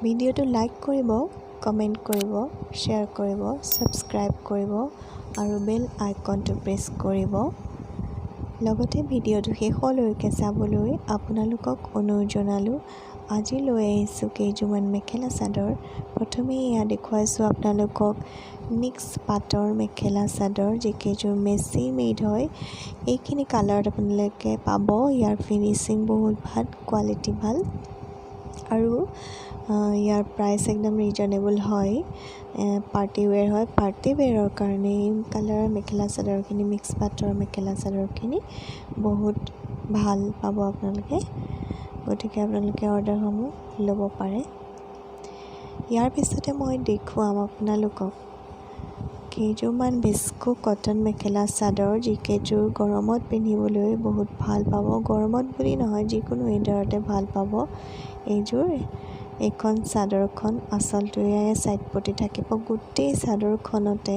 ভিডিঅ'টো লাইক কৰিব, কমেণ্ট কৰিব, শ্বেয়াৰ কৰিব, ছাবস্ক্ৰাইব কৰিব আৰু বেল আইকনটো প্ৰেছ কৰিব। লগতে ভিডিঅ'টো শেষলৈকে চাবলৈ আপোনালোকক অনুৰোধ জনালোঁ। আজি লৈ আহিছোঁ কেইযোৰমান মেখেলা চাদৰ। প্ৰথমে এয়া দেখুৱাইছোঁ আপোনালোকক মিক্স পাটৰ মেখেলা চাদৰ, যিকেইযোৰ মেচি মেড হয়। এইখিনি কালাৰত আপোনালোকে পাব। ইয়াৰ ফিনিচিং বহুত ভাল, কোৱালিটি ভাল আৰু ইয়াৰ প্ৰাইচ একদম ৰিজনেবল হয়। পাৰ্টি ৱেৰ হয়। পাৰ্টি ৱেৰৰ কাৰণে এই কালাৰৰ মেখেলা চাদৰখিনি, মিক্স পাটৰ মেখেলা চাদৰখিনি বহুত ভাল পাব আপোনালোকে। গতিকে আপোনালোকে অৰ্ডাৰসমূহ ল'ব পাৰে। ইয়াৰ পিছতে মই দেখুৱাম আপোনালোকক কেইযোৰমান বিস্কো কটন মেখেলা চাদৰ, যিকেইযোৰ গৰমত পিন্ধিবলৈ বহুত ভাল পাব। গৰমত বুলি নহয়, যিকোনো ৱেডাৰতে ভাল পাব এইযোৰ। এইখন চাদৰখন আঁচলটো এয়াই ছাইড পটি থাকিব। গোটেই চাদৰখনতে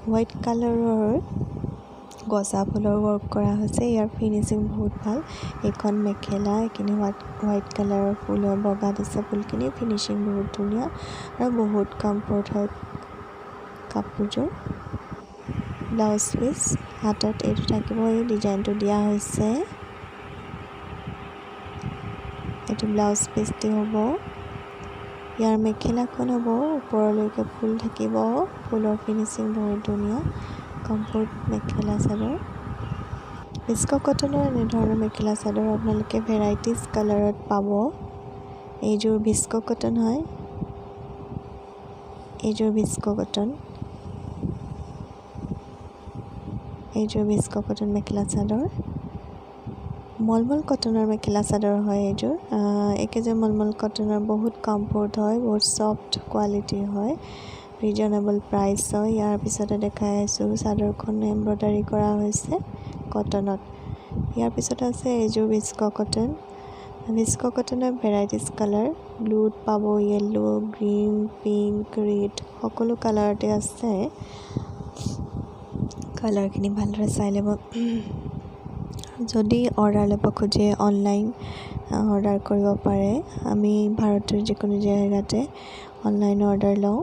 হোৱাইট কালাৰৰ গজা ফুলৰ ৱৰ্ক কৰা হৈছে। ইয়াৰ ফিনিচিং বহুত ভাল। এইখন মেখেলা, এইখিনি হোৱাইট কালাৰৰ ফুল হয়, বগা দিছে ফুলখিনি। ফিনিচিং বহুত ধুনীয়া আৰু বহুত কমফৰ্ট হয় কাপোৰযোৰ। ব্লাউজ পিচ হাতত এইটো থাকিব। এই ডিজাইনটো দিয়া হৈছে, এইটো ব্লাউজ পিচটি হ'ব। ইয়াৰ মেখেলাখন হ'ব, ওপৰলৈকে ফুল থাকিব। ফুলৰ ফিনিচিং বহুত ধুনীয়া, কমফৰ্ট মেখেলা চাদৰ। বিস্কো কটনৰ এনেধৰণৰ মেখেলা চাদৰ আপোনালোকে ভেৰাইটিজ কালাৰত পাব। এইযোৰ বিস্কো কটন হয়, এইযোৰ বিস্কো কটন, এইযোৰ বিস্কো কটন মেখেলা চাদৰ। মলমল কটনৰ মেখেলা চাদৰ হয় এইযোৰ। এইকেইযোৰ মলমল কটনৰ বহুত কমফৰ্ট হয়, বহুত ছফ্ট কোৱালিটিৰ হয়, ৰিজনেবল প্ৰাইচ হয়। ইয়াৰ পিছতে দেখাই আছোঁ চাদৰখন এম্ব্ৰইডাৰী কৰা হৈছে কটনত। ইয়াৰ পিছত আছে এইযোৰ বিস্কো কটন। বিস্কো কটনৰ ভেৰাইটিজ কালাৰ, ব্লুত পাব, য়েল্লো, গ্ৰীণ, পিংক, ৰেড, সকলো কালাৰতে আছে। কালাৰখিনি ভালদৰে চাই ল'ব। যদি অৰ্ডাৰ ল'ব খোজে অনলাইন অৰ্ডাৰ কৰিব পাৰে। আমি ভাৰতৰ যিকোনো জেগাতে অনলাইন অৰ্ডাৰ লওঁ।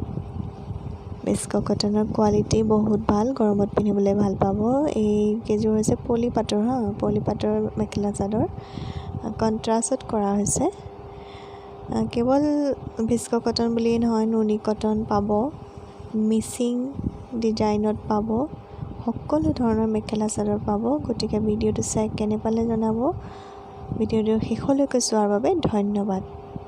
বিস্কো কটনৰ কোৱালিটি বহুত ভাল, গৰমত পিন্ধিবলৈ ভাল পাব। এইকেইযোৰ হৈছে পলি পাটৰ, পলি পাটৰ মেখেলা চাদৰ, কণ্ট্ৰাষ্টত কৰা হৈছে। কেৱল বিস্কো কটন বুলিয়েই নহয়, নুনি কটন পাব, মিচিং ডিজাইনত পাব, সকলো ধৰণৰ মেখেলা চাদৰ পাব। গতিকে ভিডিঅ'টো চাই কেনে পালে জনাব। ভিডিঅ'টো শেষলৈকে চোৱাৰ বাবে ধন্যবাদ।